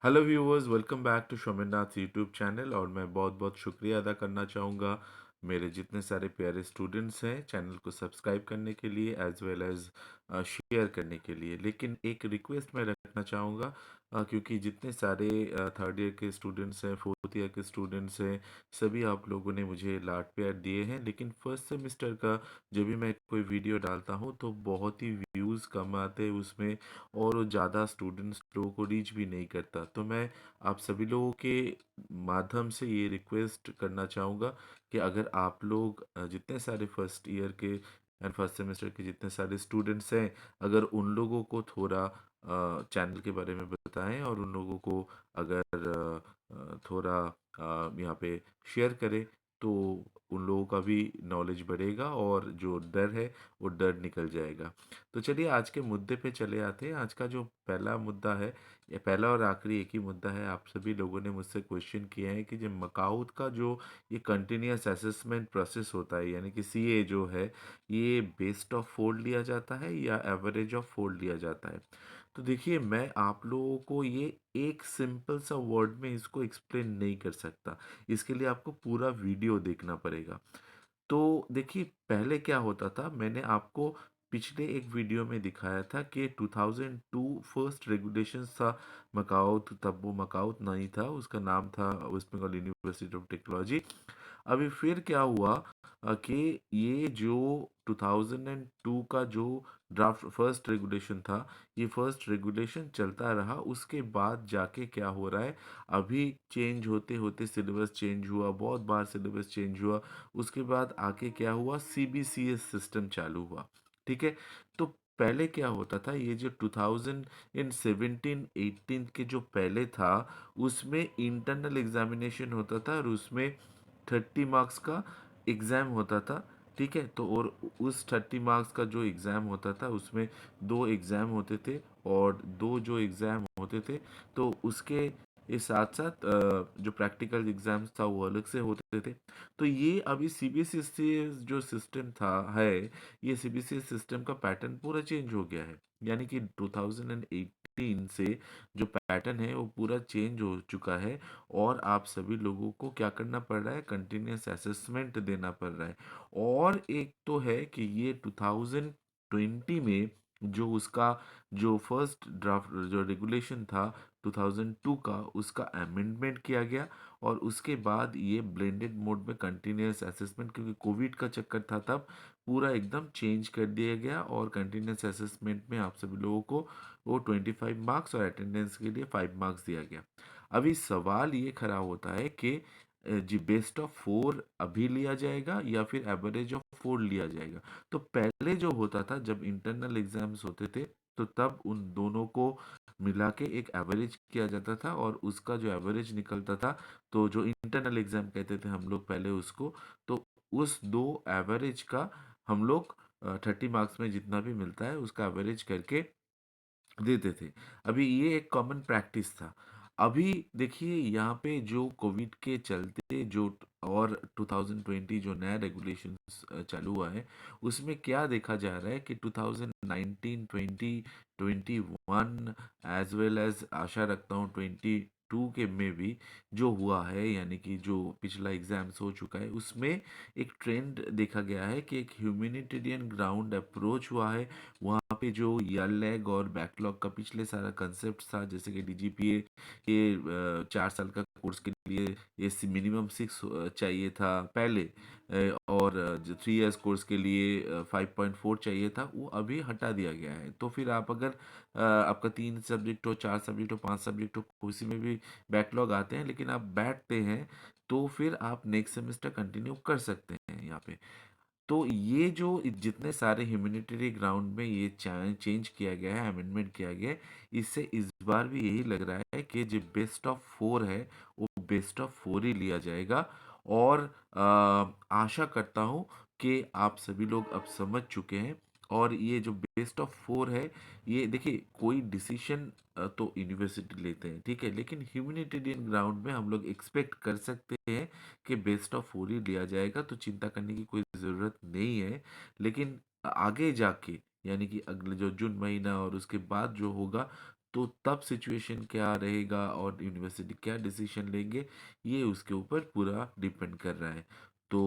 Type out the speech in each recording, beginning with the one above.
Hello viewers, welcome back to Shomenath YouTube channel. और मैं बहुत बहुत शुक्रिया अदा करना चाहूँगा मेरे जितने सारे प्यारे स्टूडेंट्स हैं चैनल को सब्सक्राइब करने के लिए एज वेल एज शेयर करने के लिए। लेकिन एक रिक्वेस्ट मैं रखना चाहूँगा, क्योंकि जितने सारे थर्ड ईयर के स्टूडेंट्स हैं, फोर्थ ईयर के स्टूडेंट्स हैं, सभी आप लोगों ने मुझे लाड प्यार दिए हैं। लेकिन फर्स्ट सेमेस्टर का जब भी मैं कोई वीडियो डालता हूँ तो बहुत ही व्यूज़ कम आते हैं उसमें, और वो ज़्यादा स्टूडेंट्स लोगों को रीच भी नहीं करता। तो मैं आप सभी लोगों के माध्यम से ये रिक्वेस्ट करना चाहूँगा कि अगर आप लोग जितने सारे फर्स्ट ईयर के एंड फर्स्ट सेमेस्टर के जितने सारे स्टूडेंट्स हैं, अगर उन लोगों को थोड़ा चैनल के बारे में बताएं और उन लोगों को अगर थोड़ा यहाँ पे शेयर करें, तो उन लोगों का भी नॉलेज बढ़ेगा और जो डर है वो डर निकल जाएगा। तो चलिए आज के मुद्दे पे चले आते हैं। आज का जो पहला मुद्दा है, ये पहला और आखिरी एक ही मुद्दा है। आप सभी लोगों ने मुझसे क्वेश्चन किए हैं कि जो मकाउट का जो ये कंटिन्यूअस असेसमेंट प्रोसेस होता है, यानी कि सीए जो है, ये बेस्ड ऑफ फोल्ड लिया जाता है या एवरेज ऑफ फोल्ड लिया जाता है। तो देखिए, मैं आप लोगों को ये एक सिंपल सा वर्ड में इसको एक्सप्लेन नहीं कर सकता। इसके लिए आपको पूरा वीडियो देखना पड़ेगा। तो देखिए, पहले क्या होता था, मैंने आपको पिछले एक वीडियो में दिखाया था कि 2002 फर्स्ट रेगुलेशंस था मकाउट। तब वो मकाउट नहीं था, उसका नाम था West Bengal University of Technology. अभी फिर क्या हुआ कि ये जो 2002 का जो ड्राफ्ट फर्स्ट रेगुलेशन था, ये फर्स्ट रेगुलेशन चलता रहा। उसके बाद जाके क्या हो रहा है, अभी चेंज होते होते सिलेबस चेंज हुआ, बहुत बार सिलेबस चेंज हुआ। उसके बाद आके क्या हुआ, सीबीसीएस सिस्टम चालू हुआ। ठीक है। तो पहले क्या होता था, ये जो 2017 18 के जो पहले था, उसमें इंटरनल एग्जामिनेशन होता था और उसमें 30 मार्क्स का एग्ज़ाम होता था। ठीक है। तो और उस 30 मार्क्स का जो एग्ज़ाम होता था, उसमें दो एग्ज़ाम होते थे, और दो जो एग्ज़ाम होते थे, तो उसके ये साथ साथ जो प्रैक्टिकल एग्ज़ाम्स था वो अलग से होते थे। तो ये अभी सीबीएसई जो सिस्टम था है, ये सीबीएसई सिस्टम का पैटर्न पूरा चेंज हो गया है। यानी कि 2018 से जो पैटर्न है वो पूरा चेंज हो चुका है। और आप सभी लोगों को क्या करना पड़ रहा है, कंटिन्यूस असेसमेंट देना पड़ रहा है। और एक तो है कि ये 2020 में जो उसका जो फर्स्ट ड्राफ्ट जो रेगुलेशन था 2002 का, उसका अमेंडमेंट किया गया। और उसके बाद ये ब्लेंडेड मोड में कंटिन्यूस असेसमेंट, क्योंकि कोविड का चक्कर था तब, पूरा एकदम चेंज कर दिया गया। और कंटिन्यूस असेसमेंट में आप सभी लोगों को वो 25 मार्क्स और अटेंडेंस के लिए 5 मार्क्स दिया गया। अभी सवाल ये खड़ा होता है कि जी बेस्ट ऑफ फोर अभी लिया जाएगा या फिर एवरेज ऑफ फोर लिया जाएगा। तो पहले जो होता था, जब इंटरनल एग्जाम्स होते थे, तो तब उन दोनों को मिला के एक एवरेज किया जाता था, और उसका जो एवरेज निकलता था, तो जो इंटरनल एग्जाम कहते थे हम लोग पहले उसको, तो उस दो एवरेज का हम लोग 30 मार्क्स में जितना भी मिलता है उसका एवरेज करके देते थे। अभी ये एक कॉमन प्रैक्टिस था। अभी देखिए, यहाँ पे जो कोविड के चलते जो और 2020 जो नया रेगुलेशंस चालू हुआ है, उसमें क्या देखा जा रहा है कि 2019 20 21 एज वेल एज आशा रखता हूँ 22 के में भी जो हुआ है, यानी कि जो पिछला एग्जाम्स हो चुका है, उसमें एक ट्रेंड देखा गया है कि एक ह्यूमैनिटेरियन ग्राउंड अप्रोच हुआ है। वहाँ पे जो ईयर लैग और बैकलॉग का पिछले सारा कंसेप्ट था, जैसे कि डीजीपीए ये 4 साल का कोर्स के लिए ये मिनिमम 6 चाहिए था पहले, और जो 3 इयर्स कोर्स के लिए 5.4 चाहिए था, वो अभी हटा दिया गया है। तो फिर आप अगर आपका 3 सब्जेक्ट हो, 4 सब्जेक्ट हो, 5 सब्जेक्ट हो, किसी में भी बैकलॉग आते हैं लेकिन आप बैठते हैं, तो फिर आप नेक्स्ट सेमेस्टर कंटिन्यू कर सकते हैं यहाँ पे। तो ये जो जितने सारे ह्यूमैनिटेरियन ग्राउंड में ये चेंज किया गया है, अमेंडमेंट किया गया है, इससे इस बार भी यही लग रहा है कि जो बेस्ट ऑफ फोर है वो बेस्ट ऑफ फोर ही लिया जाएगा। और आशा करता हूँ कि आप सभी लोग अब समझ चुके हैं। और ये जो बेस्ट ऑफ फोर है, ये देखिए, कोई डिसीजन तो यूनिवर्सिटी लेते हैं, ठीक है, लेकिन ह्यूमैनिटेरियन ग्राउंड में हम लोग एक्सपेक्ट कर सकते हैं कि बेस्ट ऑफ फोर ही लिया जाएगा। तो चिंता करने की कोई ज़रूरत नहीं है। लेकिन आगे जाके, यानी कि अगले जो जून महीना और उसके बाद जो होगा, तो तब सिचुएशन क्या रहेगा और यूनिवर्सिटी क्या डिसीजन लेंगे, ये उसके ऊपर पूरा डिपेंड कर रहा है। तो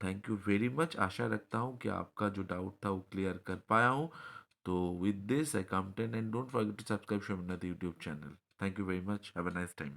थैंक यू वेरी मच। आशा रखता हूँ कि आपका जो डाउट था वो क्लियर कर पाया हूँ। तो with this I come to end don't forget to subscribe शर्मिंदा YouTube channel. Thank you very much. Have a nice time.